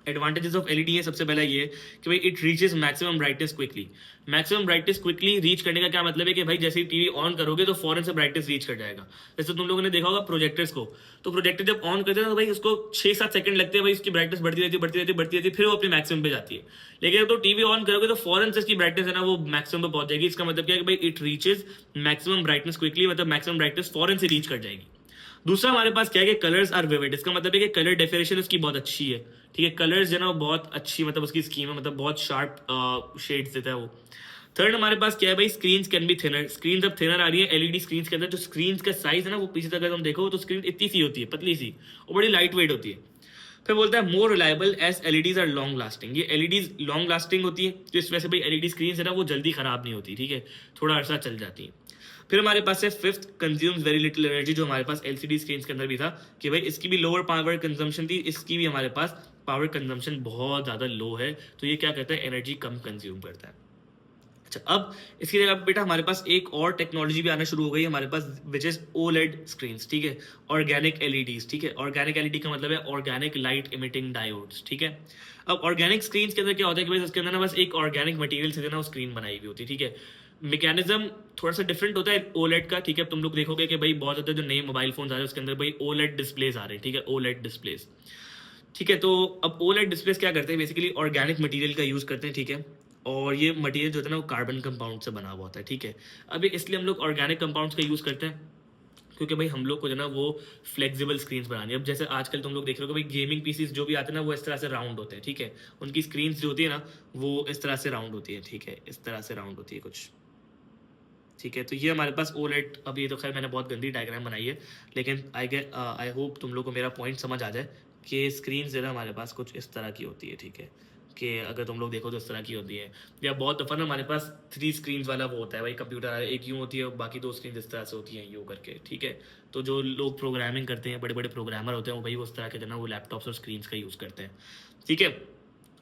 एडवांटेजेस ऑफ LED है सबसे पहला ये कि भाई it reaches maximum brightness quickly. Maximum brightness quickly reach करने का क्या मतलब है कि भाई जैसे ही टीवी ऑन करोगे तो फौरन से ब्राइटनेस रीच कर जाएगा। जैसे तुम लोगों ने देखा होगा प्रोजेक्टर्स को, तो प्रोजेक्टर जब ऑन करते हैं तो भाई उसको 6-7 सेकंड लगते हैं, भाई उसकी ब्राइटनेस बढ़ती रहती है बढ़ती रहती है बढ़ती रहती है, फिर वो अपने मैक्सिमम पे जाती है। लेकिन जब तो टीवी ऑन करोगे तो फौरन से इसकी ब्राइटनेस है ना वो मैक्सिमम पे पहुंच जाएगी। इसका मतलब क्या है कि भाई it reaches maximum brightness quickly, मतलब मैक्सिमम ब्राइटनेस फौरन से रीच कर जाएगी। दूसरा हमारे पास क्या है कि कलर्स आर विविड। इसका मतलब है कि कलर डेफिनेशन उसकी बहुत अच्छी है, ठीक है। कलर्स जो है ना वो बहुत अच्छी, मतलब उसकी स्कीम है, मतलब बहुत शार्प शेड्स देता है वो। थर्ड हमारे पास क्या है भाई? Screen can be thinner. Screen अब थिनर आ रही है LED स्क्रीन के अंदर। जो स्क्रीन का साइज है ना वो पीछे तक अगर तुम देखो तो स्क्रीन इतनी सी होती है, पतली सी, और बड़ी लाइट वेट होती है। फिर बोलता है more reliable as LEDs are long lasting. ये LEDs लॉन्ग लास्टिंग होती है, तो इस वजह से भाई LED स्क्रीन है ना वो जल्दी खराब नहीं होती, ठीक है, थोड़ा अरसा चल जाती है। फिर हमारे पास है fifth, consumes very little energy, जो हमारे पास LCD स्क्रीन के अंदर भी था कि भाई इसकी भी लोअर पावर कंजम्पशन थी, इसकी भी हमारे पास पावर कंजम्पशन बहुत ज़्यादा लो है, तो ये क्या करता है? एनर्जी कम कंज्यूम करता है। अच्छा, अब इसकी जगह बेटा हमारे पास एक और टेक्नोलॉजी भी आना शुरू हो गई है हमारे पास, विच इज OLED स्क्रीन्स, ठीक है, ऑर्गेनिक LEDs, ठीक है। ऑर्गेनिक LED का मतलब है ऑर्गेनिक लाइट इमिटिंग डायोड्स, ठीक है। अब ऑर्गेनिक स्क्रीन्स के अंदर क्या होता है कि भाई उसके अंदर ना बस एक ऑर्गेनिक मटेरियल से ना वो स्क्रीन बनाई हुई होती है, ठीक है। मैकेनिज्म थोड़ा सा डिफरेंट होता है OLED का, ठीक है। तुम लोग देखोगे कि भाई बहुत ज़्यादा जो नए मोबाइल फोन आ रहे हैं उसके अंदर भाई OLED डिस्प्लेज आ रहे हैं, ठीक है, OLED डिस्प्लेज, ठीक है। तो अब OLED डिस्प्लेस क्या करते हैं? बेसिकली ऑर्गेनिक मटेरियल का यूज़ करते हैं, ठीक है। और ये मटेरियल जो होता है ना वो कार्बन कंपाउंड से बना हुआ होता है, ठीक है। अब ये इसलिए हम लोग ऑर्गेनिक कंपाउंड्स का यूज़ करते हैं क्योंकि भाई हम लोग को जो ना वो फ्लेक्सिबल स्क्रीन्स बनानी है। अब जैसे आजकल तुम लोग देख रहे हो कि भाई गेमिंग पीसीज जो भी आते हैं ना वो इस तरह से राउंड होते हैं, ठीक है। उनकी स्क्रीन्स जो होती है ना वो इस तरह से राउंड होती है, ठीक है, इस तरह से राउंड होती है कुछ, ठीक है। तो ये हमारे पास OLED, अब ये तो खैर मैंने बहुत गंदी डायग्राम बनाई है, लेकिन आई होप तुम लोग को मेरा पॉइंट समझ आ जाए कि स्क्रीन जो है हमारे पास कुछ इस तरह की होती है, ठीक है। कि अगर तुम लोग देखो तो इस तरह की होती है। या बहुत दफ़ा ना हमारे पास 3 स्क्रीन्स वाला वो होता है भाई कंप्यूटर, एक यूँ होती है बाकी 2 स्क्रीन इस तरह से होती हैं यूँ करके, ठीक है। तो जो लोग प्रोग्रामिंग करते हैं, बड़े बड़े प्रोग्रामर होते हैं, वो भाई उस तरह के जो ना वो लैपटॉप्स और स्क्रीन्स का यूज़ करते हैं, ठीक है।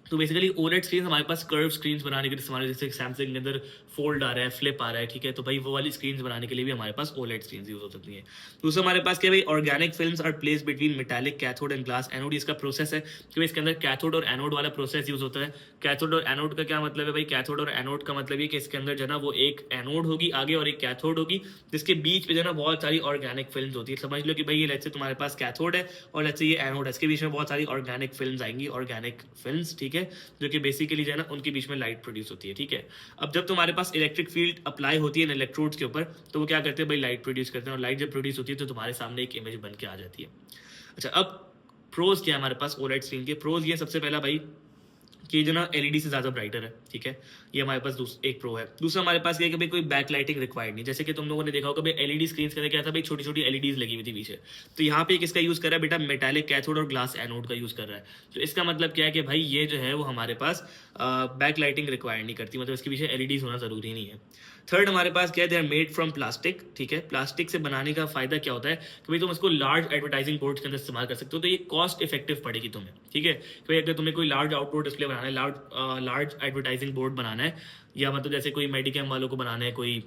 तो बेसिकली ओलेड स्क्रीन हमारे पास कर्व स्क्रीन्स बनाने के लिए हमारे जैसे सैमसंग के अंदर फोल्ड आ रहा है, फ्लिप आ रहा है, ठीक है। तो भाई वो वाली स्क्रीन्स बनाने के लिए भी हमारे पास ओलेड स्क्रीन्स यूज हो सकती हैं। दूसरा हमारे पास क्या भाई, organic films are place between metallic cathode and glass anode. इसका प्रोसेस है कि भाई इसके अंदर कैथोड और एनोड वाला प्रोसेस यूज होता है। कैथोड और एनोड का क्या मतलब है भाई, कैथोड और एनोड का मतलब ये कि इसके अंदर जो ना वो एक एनोड होगी आगे और एक कैथोड होगी, जिसके बीच में जो ना बहुत सारी ऑर्गेनिक फिल्म्स होती है। समझ लो कि भाई ये लेट्स से तुम्हारे पास कैथोड है और लेट्स से ये एनोड है, इसके बीच में बहुत सारी ऑर्गेनिक फिल्म्स आएंगी, ऑर्गेनिक फिल्म्स, ठीक है, जो कि बेसिकली जो है ना उनके बीच में लाइट प्रोड्यूस होती है, ठीक है। अब जब तुम्हारे पास इलेक्ट्रिक फील्ड अप्लाई होती है इलेक्ट्रोड्स के ऊपर, तो वो क्या करते हैं भाई, लाइट प्रोड्यूस करते हैं, और लाइट जब प्रोड्यूस होती है तो तुम्हारे सामने एक इमेज बन के आ जाती है। अच्छा, अब प्रोज क्या है हमारे पास ओलेड स्क्रीन के? प्रोज ये सबसे पहला भाई कि जो ना एलईडी से ज़्यादा ब्राइटर है, ठीक है, ये हमारे पास एक प्रो है। दूसरा हमारे पास ये है कि भाई कोई बैक लाइटिंग रिक्वायर्ड नहीं, जैसे कि तुम लोगों ने देखा होगा भाई एलईडी स्क्रीन के अंदर क्या था भाई, छोटी छोटी एलईडीज लगी हुई थी पीछे। तो यहाँ पे किसका यूज़ कर रहा है बेटा, मेटालिक कैथोड और ग्लास एनोड का यूज़ कर रहा है। तो इसका मतलब क्या है कि भाई ये जो है वो हमारे पास बैक लाइटिंग रिक्वायर नहीं करती, मतलब इसके पीछे एलईडीज होना ज़रूरी नहीं है। थर्ड हमारे पास क्या है, they are made from plastic, ठीक है। प्लास्टिक से बनाने का फायदा क्या होता है कि भाई तुम इसको लार्ज एडवर्टाइजिंग बोर्ड्स के अंदर इस्तेमाल कर सकते हो, तो ये कॉस्ट इफेक्टिव पड़ेगी तुम्हें, ठीक है। कि भाई अगर तुम्हें कोई लार्ज आउटडोर डिस्प्ले बनाना है, लार्ज एडवर्टाइजिंग बोर्ड बनाना है, या मतलब जैसे कोई मेडिकैम वालों को बनाना है कोई,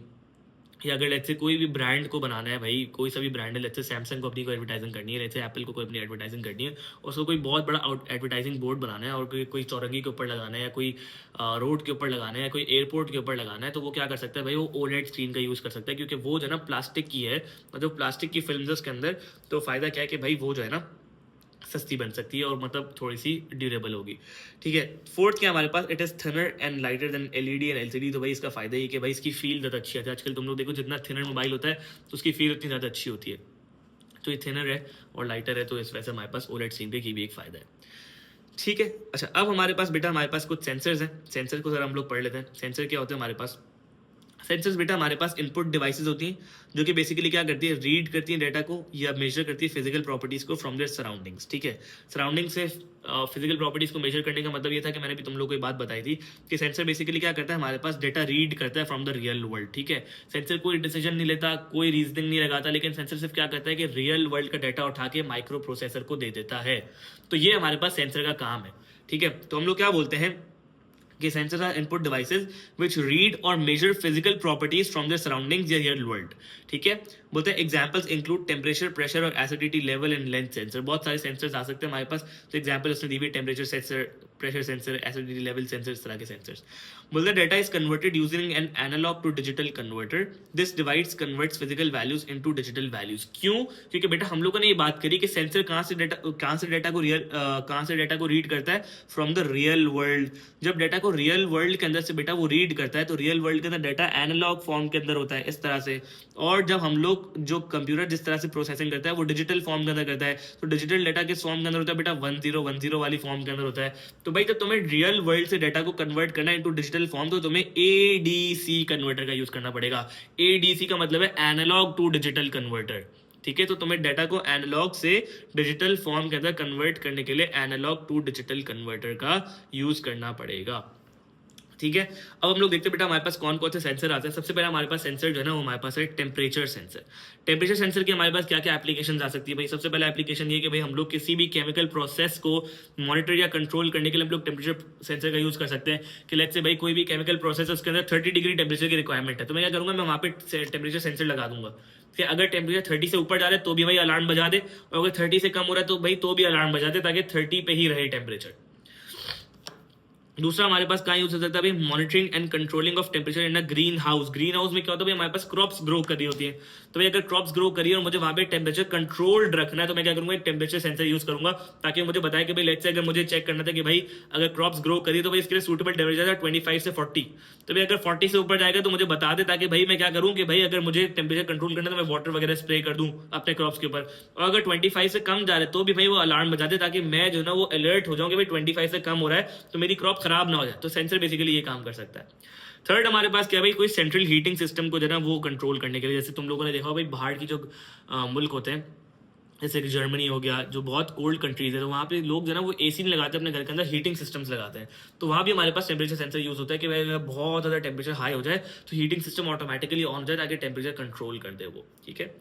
या अगर लेट्स से कोई भी ब्रांड को बनाना है भाई, कोई सा भी ब्रांड है, लेट्स से सैमसंग को अपनी कोई एडवर्टाइजिंग करनी है, लेट्स से एप्पल को कोई अपनी एडवर्टाइजिंग करनी है, उसको कोई बहुत बड़ा एडवर्टाइजिंग बोर्ड बनाना है और कोई चौरंगी के ऊपर लगाना है, या कोई रोड के ऊपर लगाना है, कोई एयरपोर्ट के ऊपर लगाना है, तो वो क्या कर सकता है भाई, वो ओलेड स्क्रीन का यूज़ कर सकता है, क्योंकि वो जो है ना प्लास्टिक की है, मतलब प्लास्टिक की फिल्म है उसके अंदर। तो फ़ायदा क्या है कि भाई वो जो है ना सस्ती बन सकती है और मतलब थोड़ी सी ड्यूरेबल होगी, ठीक है। फोर्थ क्या हमारे पास, it is thinner and lighter than LED and LCD. तो भाई इसका फायदा ये कि भाई इसकी फील ज़्यादा अच्छी आती है। आजकल तुम लोग देखो जितना थिनर मोबाइल होता है तो उसकी फील उतनी ज़्यादा अच्छी होती है। तो ये थिनर है और लाइटर है, तो इस वजह से हमारे पास ओलेड स्क्रीन की भी एक फ़ायदा है, ठीक है। अच्छा, अब हमारे पास बेटा हमारे पास कुछ सेंसर्स हैं। सेंसर को ज़रा हम लोग पढ़ लेते हैं। सेंसर क्या होते हैं हमारे पास? सेंसर्स बेटा हमारे पास इनपुट डिवाइसेस होती हैं, जो कि बेसिकली क्या करती है, रीड करती है डेटा को या मेजर करती है फिजिकल प्रॉपर्टीज़ को फ्रॉम देयर सराउंडिंग्स, ठीक है। सराउंडिंग से फिजिकल प्रॉपर्टीज़ को मेजर करने का मतलब ये था कि मैंने भी तुम लोग को एक बात बताई थी कि सेंसर बेसिकली क्या करता है, हमारे पास डेटा रीड करता है फ्रॉम द रियल वर्ल्ड, ठीक है। सेंसर कोई डिसीजन नहीं लेता, कोई रीजनिंग नहीं लगाता, लेकिन सेंसर सिर्फ क्या करता है कि रियल वर्ल्ड का डेटा उठा के माइक्रो प्रोसेसर को दे देता है। तो ये हमारे पास सेंसर का काम है, ठीक है। तो हम लोग क्या बोलते हैं कि sensors are input devices which read or measure physical properties from their surroundings या real world, ठीक है। बोलते हैं एग्जाम्पल्स इंक्लूड टेम्परेचर, प्रेशर और acidity level and length sensor. बहुत सारे सेंसर्स आ सकते हैं हमारे पास, तो एग्जाम्पल उसने दी हुई temperature sensor, pressure sensor, acidity level sensor, इस तरह के सेंसर्स। बोलते हैं data is converted using an analogue to digital converter. This divides converts physical values into digital values. क्यों? क्योंकि बेटा हम लोगों ने ये बात करी कि सेंसर कहाँ से डेटा को रीड करता है, फ्रॉम द रियल वर्ल्ड। जब डेटा को रियल वर्ल्ड के अंदर से बेटा वो रीड करता है, तो रियल वर्ल्ड के अंदर डेटा एनालॉग फॉर्म के अंदर होता है इस तरह से, और जब हम लोग जो कंप्यूटर जिस तरह से प्रोसेसिंग करता है वो डिजिटल फॉर्म के अंदर करता है, तो डिजिटल डेटा किस फॉर्म के अंदर होता है बेटा, 1010 वाली फॉर्म के अंदर होता है। तो भाई जब तुम्हें रियल वर्ल्ड से डेटा को कन्वर्ट करना है इनटू डिजिटल फॉर्म, तो तुम्हें एडीसी कन्वर्टर का यूज करना पड़ेगा। एडीसी का मतलब है एनालॉग टू डिजिटल कन्वर्टर, ठीक है। तो तुम्हें डेटा को एनालॉग से डिजिटल फॉर्म के अंदर कन्वर्ट करने के लिए एनालॉग टू डिजिटल कन्वर्टर का यूज करना पड़ेगा, ठीक है। अब हम लोग देखते हैं बेटा हमारे पास कौन कौन से सेंसर आते हैं। सबसे पहला हमारे पास सेंसर जो है ना वो हमारे पास है टेम्परेचर सेंसर। टेम्परेचर सेंसर की हमारे पास क्या क्या एप्लीकेशन आ सकती है भाई? सबसे पहला एप्लीकेशन ये कि भाई हम लोग किसी भी केमिकल प्रोसेस को मॉनिटर या कंट्रोल करने के लिए हम लोग टेम्परेचर सेंसर का यूज कर सकते हैं। कि लेट्स से भाई कोई भी केमिकल प्रोसेस है उसके अंदर 30 डिग्री टेम्परेचर की रिक्वायरमेंट है, तो मैं क्या करूंगा, मैं वहाँ पे टेम्परेचर सेंसर लगा दूंगा कि अगर टेम्परेचर 30 से ऊपर जा रहा है तो भी भाई अलार्म बजा दे, और अगर 30 से कम हो रहा है तो भाई तो भी अलार्म बजा दे, ताकि 30 पे ही रहे टेम्परेचर। दूसरा हमारे पास कहाँ यूज हो सकता है भाई, monitoring and controlling of temperature in a green house. Green house में क्या होता है भाई, हमारे पास क्रॉप्स ग्रो कर रही होती है, तो भाई अगर क्रॉप्स ग्रो करी और मुझे वहां पे टेम्परेचर कंट्रोल्ड रखना है, तो मैं क्या करूंगा, एक टेम्परेचर सेंसर यूज करूंगा, ताकि मुझे बताए कि भाई लेट्स से अगर मुझे चेक करना था कि भाई अगर क्रॉप्स ग्रो करी तो भाई इसके लिए सूटेबल टेम्परेचर है 25 से 40, तो भाई अगर 40 से ऊपर जाएगा तो मुझे बता दे, ताकि भाई मैं क्या करूँ कि भाई अगर मुझे टेम्परेचर कंट्रोल करना है तो मैं वाटर वगैरह स्प्रे कर दूं अपने क्रॉप्स के ऊपर, और अगर 25 से कम जा रहे तो भी भाई वो अलार्म बजा दे, ताकि मैं जो ना वो अलर्ट हो जाऊँ कि भाई 25 से कम हो रहा है तो मेरी क्रॉप खराब ना हो जाए। तो सेंसर बेसिकली ये काम कर सकता है। थर्ड हमारे पास क्या भाई, कोई सेंट्रल हीटिंग सिस्टम को जो ना वो कंट्रोल करने के लिए, जैसे तुम लोगों ने देखा भाई बाहर की जो मुल्क होते हैं जैसे कि जर्मनी हो गया, जो बहुत कोल्ड कंट्रीज है, तो वहाँ पे लोग जो है ना वो एसी नहीं लगाते अपने घर के अंदर, हीटिंग सिस्टम्स लगाते हैं। तो वहाँ भी हमारे पास टेम्परेचर सेंसर यूज़ होता है कि भाई अगर बहुत ज़्यादा टेम्परेचर हाई हो जाए तो हीटिंग सिस्टम ऑटोमेटिकली ऑन हो जाए ताकि टेम्परेचर कंट्रोल कर दे वो, ठीक है।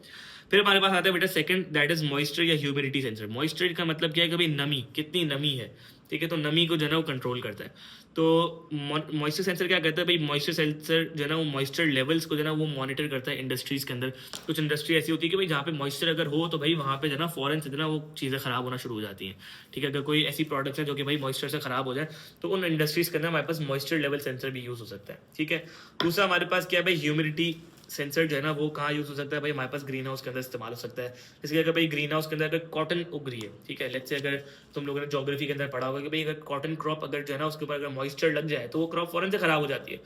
फिर हमारे पास आता है बेटा सेकंड, दैट इज मॉइस्चर या ह्यूमिडिटी सेंसर। मॉइस्चर का मतलब क्या है कि भाई नमी, कितनी नमी है, ठीक है, तो नमी को जो है ना वो कंट्रोल करता है। तो मॉइस्चर सेंसर क्या करता है भाई, मॉइस्चर सेंसर जो है ना वो मॉइस्चर लेवल्स को जो है ना वो मॉनिटर करता है इंडस्ट्रीज के अंदर। कुछ इंडस्ट्री ऐसी होती है कि भाई जहाँ पे मॉइस्चर अगर हो तो भाई वहाँ पे जो है ना फॉरन से जो है ना वो चीज़ें खराब होना शुरू हो जाती हैं, ठीक है। अगर कोई ऐसी प्रोडक्ट्स है जो कि भाई मॉइस्चर से खराब हो जाए तो उन इंडस्ट्रीज के अंदर हमारे पास मॉइस्चर लेवल सेंसर भी यूज़ हो सकता है, ठीक है। दूसरा हमारे पास क्या है भाई, ह्यूमिडिटी सेंसर जो है ना वो कहाँ यूज़ हो सकता है भाई, हमारे पास ग्रीन हाउस के अंदर इस्तेमाल हो सकता है। जैसे कि अगर भाई ग्रीन हाउस के अंदर अगर कॉटन उग रही है, ठीक है, लेट्स से अगर तुम लोगों ने ज्योग्राफी के अंदर पढ़ा होगा कि भाई अगर कॉटन क्रॉप अगर जो है ना उसके ऊपर अगर मॉइस्चर लग जाए तो वो क्रॉप फौरन से खराब हो जाती है।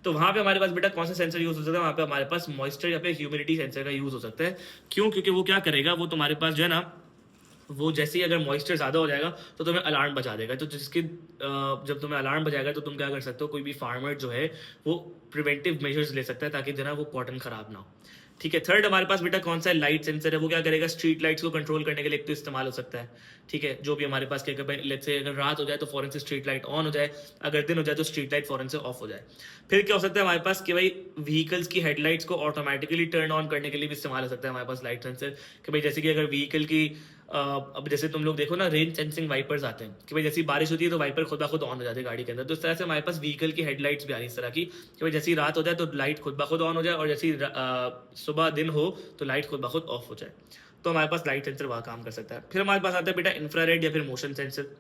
तो वहाँ पे हमारे पास बेटा कौन सा सेंसर यूज़ हो सकता है, वहाँ पे हमारे पास मॉइस्चर या फिर ह्यूमिडिटी सेंसर का यूज़ हो सकता है। क्यों? क्योंकि वो क्या करेगा, वो तुम्हारे पास जो है ना वो जैसे ही अगर मॉइस्चर ज़्यादा हो जाएगा तो तुम्हें अलार्म बजा देगा। तो जिसके जब तुम्हें अलार्म बजाएगा तो तुम क्या कर सकते हो, कोई भी फार्मर जो है वो प्रिवेंटिव मेजर्स ले सकता है ताकि जो है ना वो कॉटन खराब ना हो, ठीक है। थर्ड हमारे पास बेटा कौन सा है, लाइट सेंसर है। वो क्या करेगा, स्ट्रीट लाइट्स को कंट्रोल करने के लिए एक तो इस्तेमाल हो सकता है, ठीक है। जो भी हमारे पास क्या भाई, लेट्स से अगर रात हो जाए तो फौरन से स्ट्रीट लाइट ऑन हो जाए, अगर दिन हो जाए तो स्ट्रीट लाइट फौरन से ऑफ हो जाए। फिर क्या हो सकता है हमारे पास कि भाई व्हीकल्स की हेडलाइट्स को ऑटोमेटिकली टर्न ऑन करने के लिए भी इस्तेमाल हो सकता है हमारे पास लाइट सेंसर। कि भाई जैसे कि अगर व्हीकल की अब जैसे तुम लोग देखो ना, रेन सेंसिंग वाइपर्स आते हैं कि भाई जैसी बारिश होती है तो वाइपर खुद ब खुद ऑन हो जाते हैं गाड़ी के अंदर। तो इस तरह से हमारे पास व्हीकल की हेडलाइट्स भी आ रही है इस तरह की कि भाई जैसी रात हो जाए तो लाइट खुद ब खुद ऑन हो जाए, और जैसी सुबह दिन हो तो लाइट खुद ब खुद ऑफ हो जाए। तो हमारे पास लाइट सेंसर वहाँ काम कर सकता है। फिर हमारे पास आता है बेटा इंफ्रारेड या फिर मोशन सेंसर।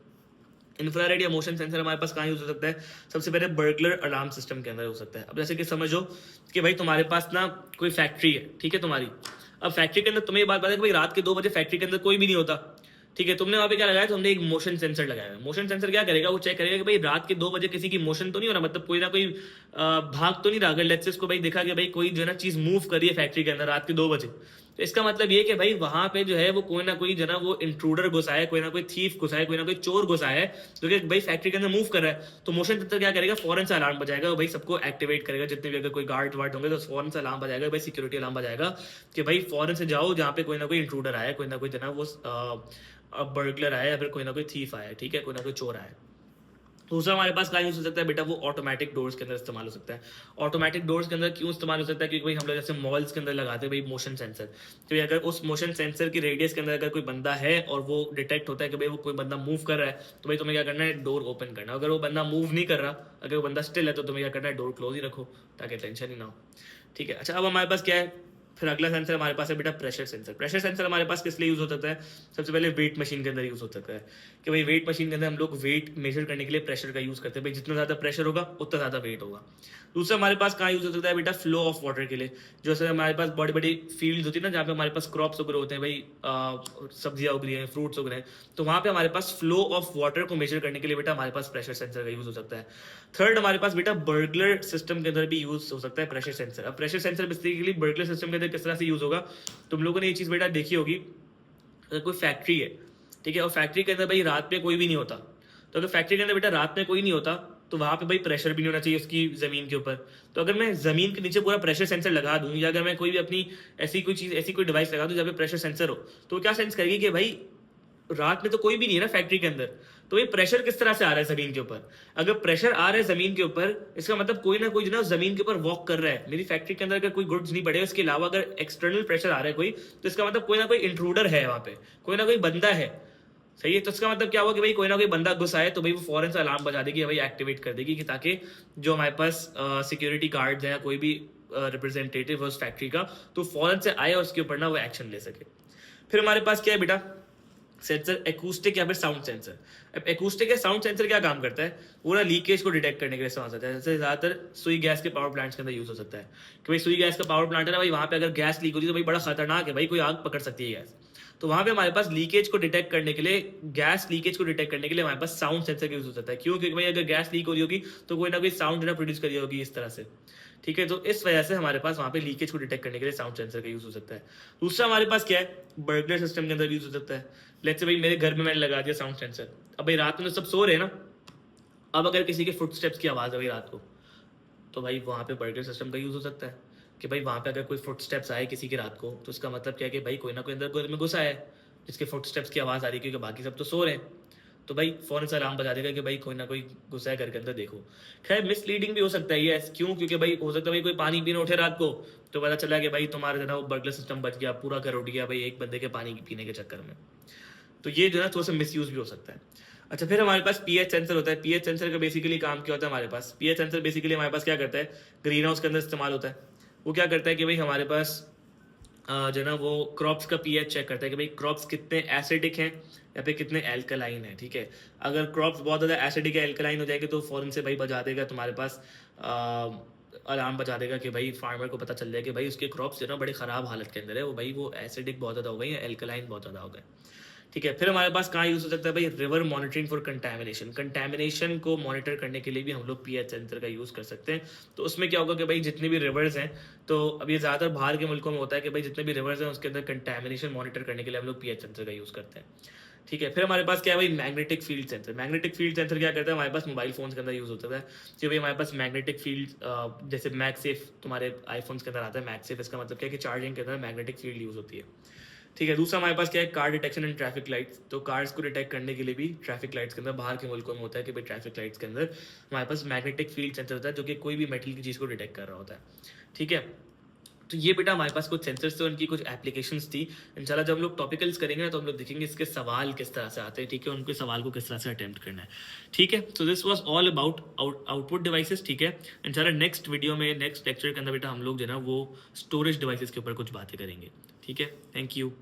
इंफ्रारेड या मोशन सेंसर हमारे पास कहाँ यूज हो सकता है, सबसे पहले बर्गलर अलार्म सिस्टम के अंदर हो सकता है। अब जैसे कि समझो कि भाई तुम्हारे पास ना कोई फैक्ट्री है, ठीक है, तुम्हारी। अब फैक्ट्री के अंदर तुम्हें ये बात पता है कि भाई रात के 2 बजे फैक्ट्री के अंदर कोई भी नहीं होता, ठीक है। तुमने वहाँ पे क्या लगाया, तुमने एक मोशन सेंसर लगाया है। मोशन सेंसर क्या करेगा, वो चेक करेगा कि भाई रात के 2 बजे किसी की मोशन तो नहीं हो रहा, मतलब कोई ना कोई भाग तो नहीं रहा। अगर लेट्स से इसको भाई देखा कि भाई कोई जो है ना चीज मूव कर रही है फैक्ट्री के अंदर रात के 2 बजे, तो इसका मतलब ये कि भाई वहां पे जो है वो कोई ना कोई जो है ना वो इंट्रूडर घुसा है, कोई ना कोई थीफ घुसा है, कोई ना कोई चोर घुसा है जो कि भाई फैक्ट्री के अंदर मूव कर रहा है। तो मोशन सेंसर क्या करेगा, फौरन से अलार्म बजाएगा, भाई सबको एक्टिवेट करेगा, जितने भी अगर कोई गार्ड वार्ड होंगे तो फौरन से अलार्म बजाएगा, भाई सिक्योरिटी अलार्म बजाएगा कि भाई फौरन से जाओ जहाँ पे कोई ना कोई इंट्रूडर आया, कोई ना कोई जो है ना वो बर्गलर आया या फिर कोई ना कोई थीफ आया, ठीक है, कोई ना कोई चोर आया। दूसरा हमारे पास क्या यूज हो सकता है बेटा, वो ऑटोमेटिक डोर्स के अंदर इस्तेमाल हो सकता है। ऑटोमेटिक डोर्स के अंदर क्यों इस्तेमाल हो सकता है, क्योंकि भाई हम लोग जैसे मॉल्स के अंदर लगाते हैं भाई मोशन सेंसर। तो ये अगर उस मोशन सेंसर की रेडियस के अंदर अगर कोई बंदा है और वो डिटेक्ट होता है कि भाई वो कोई बंदा मूव कर रहा है, तो भाई तुम्हें क्या करना है, डोर ओपन करना। अगर वो बंदा मूव नहीं कर रहा, अगर वो बंदा स्टिल है, तो तुम्हें क्या करना है, डोर क्लोज ही रखो ताकि टेंशन ही ना हो, ठीक है। अच्छा, अब हमारे पास क्या है, फिर अगला सेंसर हमारे पास है बेटा प्रेशर सेंसर। प्रेशर सेंसर हमारे पास किस लिए यूज हो सकता है, सबसे पहले वेट मशीन के अंदर यूज हो सकता है कि भाई वेट मशीन के अंदर हम लोग वेट मेजर करने के लिए प्रेशर का यूज करते हैं। भाई जितना ज्यादा प्रेशर होगा उतना ज्यादा वेट होगा। दूसरा हमारे पास कहाँ यूज हो सकता है बेटा, फ्लो ऑफ वाटर के लिए। जैसे हमारे पास बड़ी बड़ी फील्ड होती है ना जहाँ पे हमारे पास क्रॉप्स उग रहे होते हैं, भाई सब्जियां उग रही हैं, फ्रूट्स उग रहे हैं, तो वहाँ पे हमारे पास फ्लो ऑफ वाटर को मेजर करने के लिए बेटा हमारे पास प्रेशर सेंसर का यूज हो सकता है। थर्ड हमारे पास बेटा बर्गलर सिस्टम के अंदर भी यूज हो सकता है प्रेशर सेंसर। अब pressure sensor basically burglar system के अंदर किस तरह से यूज होगा, तुम लोगों ने ये चीज बेटा देखी होगी, अगर कोई फैक्ट्री है, ठीक है, और फैक्ट्री के अंदर भाई रात में कोई भी नहीं होता, तो अगर फैक्ट्री के अंदर बेटा रात में कोई नहीं होता तो वहां पे भाई प्रेशर भी नहीं होना चाहिए उसकी जमीन के ऊपर। तो अगर मैं जमीन के नीचे पूरा प्रेशर सेंसर लगा दूं, या अगर मैं कोई भी अपनी ऐसी कोई चीज, ऐसी कोई डिवाइस लगा दूं जहाँ पे प्रेशर सेंसर हो, तो वो क्या सेंस करेगी कि भाई रात में तो कोई भी नहीं है ना फैक्ट्री के अंदर, तो ये प्रेशर किस तरह से आ रहा है जमीन के ऊपर। अगर प्रेशर आ रहा है जमीन के ऊपर, इसका मतलब कोई ना कोई जो ना जमीन के ऊपर वॉक कर रहा है। मेरी फैक्ट्री के अंदर अगर कोई गुड्स नहीं पड़े, उसके अलावा अगर एक्सटर्नल प्रेशर आ रहा है कोई, तो इसका मतलब कोई ना कोई इंट्रूडर है वहां पे, कोई ना कोई बंदा है, सही है। तो इसका मतलब क्या हुआ कि भाई कोई ना कोई बंदा घुसा है, तो भाई वो फौरन से अलार्म बजा देगी, भाई एक्टिवेट कर देगी कि ताकि जो हमारे पास सिक्योरिटी गार्ड्स हैं या कोई भी रिप्रेजेंटेटिव है उस फैक्ट्री का, तो फौरन से आए और उसके ऊपर ना वो एक्शन ले सके। फिर हमारे पास क्या है बेटा, सेंसर एकूस्टिक या फिर साउंड सेंसर। अब एकूस्टिक या साउंड सेंसर क्या काम करता है, वो ना लीकेज को डिटेक्ट करने के लिए इस्तेमाल होता है। जैसे ज्यादातर सुई गैस के पावर प्लांट्स के अंदर यूज हो सकता है कि भाई सुई गैस का पावर प्लांट है ना भाई, वहां पे अगर गैस लीक होती है तो भाई बड़ा खतरनाक है, भाई कोई आग पकड़ सकती है गैस। तो वहां पे हमारे पास लीकेज को डिटेक्ट करने के लिए, गैस लीकेज को डिटेक्ट करने के लिए हमारे पास साउंड सेंसर का यूज हो सकता है। क्यों? क्योंकि भाई अगर गैस लीक हो रही होगी तो कोई ना कोई साउंड ना प्रोड्यूस करी होगी इस तरह से, ठीक है। तो इस वजह से हमारे पास वहां पे लीकेज को डिटेक्ट करने के लिए साउंड सेंसर का यूज हो सकता है। दूसरा हमारे पास क्या है, बर्गलर सिस्टम के अंदर यूज हो सकता है। लेट्स से भाई मेरे घर में मैंने लगा दिया साउंड सेंसर, अब भाई रात में तो सब सो रहे हैं ना, अब अगर किसी के फुट स्टेप्स की आवाज है भाई रात को, तो भाई वहाँ पे बर्गलर सिस्टम का यूज हो सकता है कि भाई वहाँ पे अगर कोई फुट स्टेप्स आए किसी की रात को, तो इसका मतलब क्या है कि भाई कोई ना कोई अंदर घर में घुसा है, जिसके फुटस्टेप्स की आवाज़ आ रही है, क्योंकि बाकी सब तो सो रहे हैं, तो भाई फ़ौरन से अलार्म बजा देगा कि भाई कोई ना कोई घुसा है घर के अंदर, देखो। खैर मिसलीडिंग भी हो सकता है ये, क्यों? क्योंकि भाई हो सकता है भाई कोई पानी पीने उठे रात को, तो पता चला कि भाई तुम्हारा जो है वो बर्गलर सिस्टम बच गया, पूरा घर उठ गया भाई एक बंदे के पानी पीने के चक्कर में। तो ये जो है थोड़ा सा मिसयूज भी हो सकता है। अच्छा, फिर हमारे पास पीएच सेंसर होता है। पीएच सेंसर का बेसिकली काम क्या होता है हमारे पास? पीएच सेंसर बेसिकली हमारे पास क्या करता है, ग्रीन हाउस के अंदर इस्तेमाल होता है। वो क्या करता है कि भाई हमारे पास जो है ना वो क्रॉप्स का पीएच चेक करता है कि भाई क्रॉप्स कितने एसिडिक हैं या फिर कितने एल्कलाइन है, ठीक है। अगर क्रॉप्स बहुत ज़्यादा एसिडिक या एल्कलाइन हो जाएंगे तो फ़ौरन से भाई बजा देगा तुम्हारे पास अलार्म बजा देगा कि भाई फार्मर को पता चल जाए कि भाई उसके क्रॉप्स जो है ना बड़े ख़राब हालत के अंदर है, वो भाई वो एसिडिक बहुत ज़्यादा हो गई या एल्कलाइन बहुत ज़्यादा हो गए, ठीक है। फिर हमारे पास कहाँ यूज़ हो सकता है भाई, river monitoring for contamination. Contamination को मॉनिटर करने के लिए भी हम लोग पीएच सेंसर का यूज़ कर सकते हैं। तो उसमें क्या होगा कि भाई जितने भी रिवर्स हैं, तो अब ये ज़्यादातर बाहर के मुल्कों में होता है कि भाई जितने भी रिवर्स हैं उसके अंदर कंटैमिनेशन मॉनिटर करने के लिए हम लोग पीएच सेंसर का यूज़ करते हैं, ठीक है। फिर हमारे पास क्या है भाई, magnetic field sensor. Magnetic field sensor क्या करता है, हमारे पास मोबाइल फोन्स के अंदर यूज़ होता है कि भाई हमारे पास मैग्नेटिक फील्ड, जैसे मैगसेफ तुम्हारे आईफोन्स के अंदर आता है। मैगसेफ इसका मतलब क्या है कि चार्जिंग के अंदर मैग्नेटिक फील्ड यूज़ होती है, ठीक है। दूसरा हमारे पास क्या है, car detection and traffic lights. तो कार्स को डिटेक्ट करने के लिए भी ट्रैफिक लाइट्स के अंदर बाहर के मुल्कों में होता है कि भाई ट्रैफिक लाइट्स के अंदर हमारे पास मैग्नेटिक फील्ड सेंसर होता है जो कि कोई भी मेटल की चीज़ को डिटेक्ट कर रहा होता है, ठीक है। तो ये बेटा हमारे पास कुछ सेंसर्स थे, उनकी कुछ एप्लीकेशंस थी। इंशाल्लाह जब हम लोग टॉपिकल्स करेंगे ना तो हम लोग देखेंगे इसके सवाल किस तरह से आते हैं, ठीक है, उनके सवाल को किस तरह से अटेम्प्ट करना है, ठीक है। So this was all about output devices, ठीक है। इंशाल्लाह नेक्स्ट वीडियो में, नेक्स्ट लेक्चर के अंदर बेटा हम लोग जो है ना वो स्टोरेज डिवाइसेस के ऊपर कुछ बातें करेंगे, ठीक है। Thank you.